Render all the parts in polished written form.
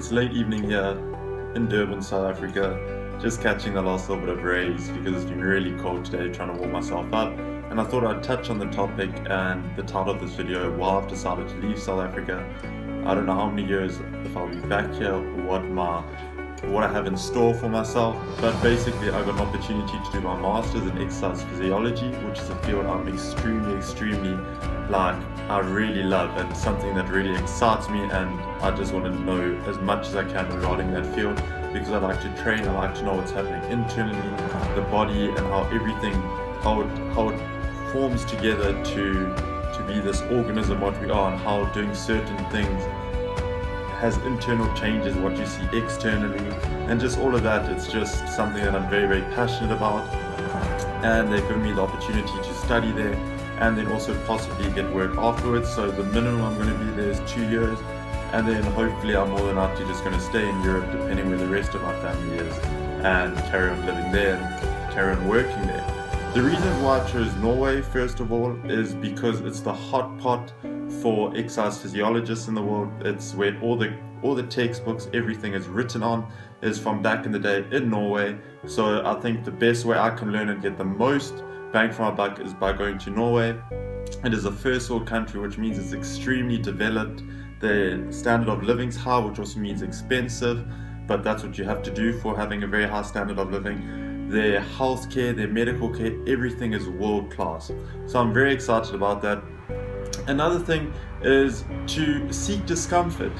It's late evening here in Durban, South Africa, just catching the last little bit of rays because it's been really cold today, trying to warm myself up. And I thought I'd touch on the topic and the title of this video, why I've decided to leave South Africa. I don't know how many years, if I'll be back here, what I have in store for myself, but basically I got an opportunity to do my master's in exercise physiology, which is a field I'm extremely I really love, and something that really excites me, and I just want to know as much as I can regarding that field because I like to train. I like to know what's happening internally, the body, and how it forms together to be this organism what we are, and how doing certain things has internal changes, what you see externally, and just all of that. It's just something that I'm very passionate about, and they've given me the opportunity to study there and then also possibly get work afterwards. So the minimum I'm going to be there is 2 years, and then hopefully I'm more than likely just going to stay in Europe, depending where the rest of my family is, and carry on living there and carry on working there. The reason why I chose Norway, first of all, is because it's the hot pot for exercise physiologists in the world. It's where all the textbooks, everything is written on, is from back in the day in Norway. So I think the best way I can learn and get the most bang for my buck is by going to Norway. It is a first world country, which means it's extremely developed. The standard of living is high, which also means expensive, but that's what you have to do for having a very high standard of living. Their healthcare, their medical care, everything is world class. So I'm very excited about that. Another thing is to seek discomfort.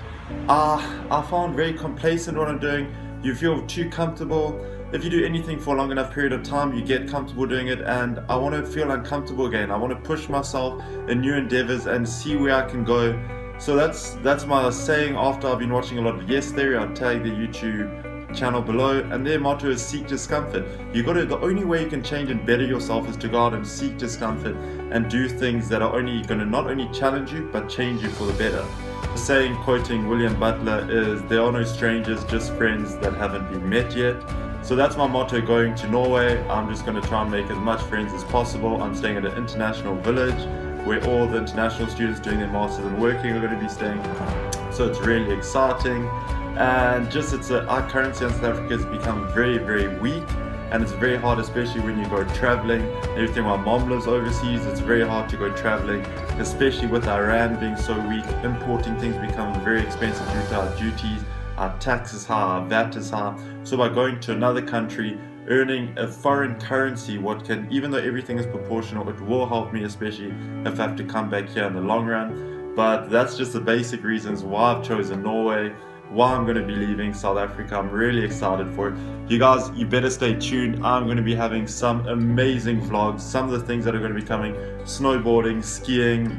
I found very complacent what I'm doing. You feel too comfortable. If you do anything for a long enough period of time, you get comfortable doing it, and I want to feel uncomfortable again. I want to push myself in new endeavors and see where I can go. So that's my saying after I've been watching a lot of Yes Theory. I'll tag their YouTube channel below, and their motto is seek discomfort. The only way you can change and better yourself is to go out and seek discomfort and do things that are only going to not only challenge you but change you for the better. The saying, quoting William Butler, is there are no strangers, just friends that haven't been met yet. So that's my motto going to Norway. I'm just going to try and make as much friends as possible. I'm staying at an international village where all the international students doing their masters and working are going to be staying. So it's really exciting. And just our currency in South Africa has become very weak, and it's very hard, especially when you go traveling. Everything, my mom lives overseas, it's very hard to go traveling, especially with our rand being so weak. Importing things become very expensive due to our duties, our tax is high, our VAT is high. So by going to another country, earning a foreign currency, even though everything is proportional, it will help me, especially if I have to come back here in the long run. But that's just the basic reasons why I've chosen Norway, why I'm going to be leaving South Africa. I'm really excited for it. You guys, you better stay tuned. I'm going to be having some amazing vlogs, some of the things that are going to be coming: snowboarding, skiing,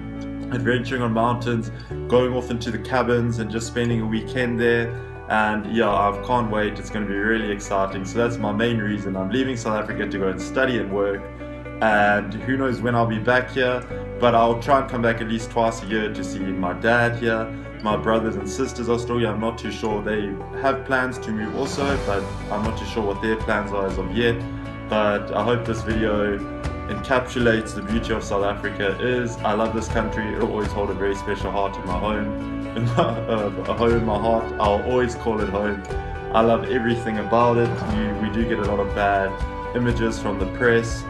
adventuring on mountains, going off into the cabins and just spending a weekend there. And yeah, I can't wait. It's going to be really exciting. So that's my main reason. I'm leaving South Africa to go and study and work, and who knows when I'll be back here, but I'll try and come back at least twice a year to see my dad here. My brothers and sisters are still here. I'm not too sure. They have plans to move also, but I'm not too sure what their plans are as of yet. But I hope this video encapsulates the beauty of South Africa. I love this country. It'll always hold a very special heart in my home. A home in my heart. I'll always call it home. I love everything about it. We do get a lot of bad images from the press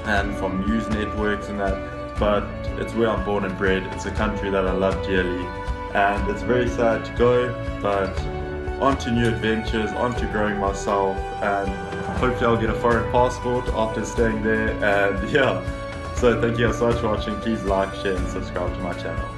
and from news networks and that, but it's where I'm born and bred. It's a country that I love dearly, and it's very sad to go, but on to new adventures, on to growing myself, and hopefully I'll get a foreign passport after staying there. And yeah, so thank you guys so much for watching. Please like, share and subscribe to my channel.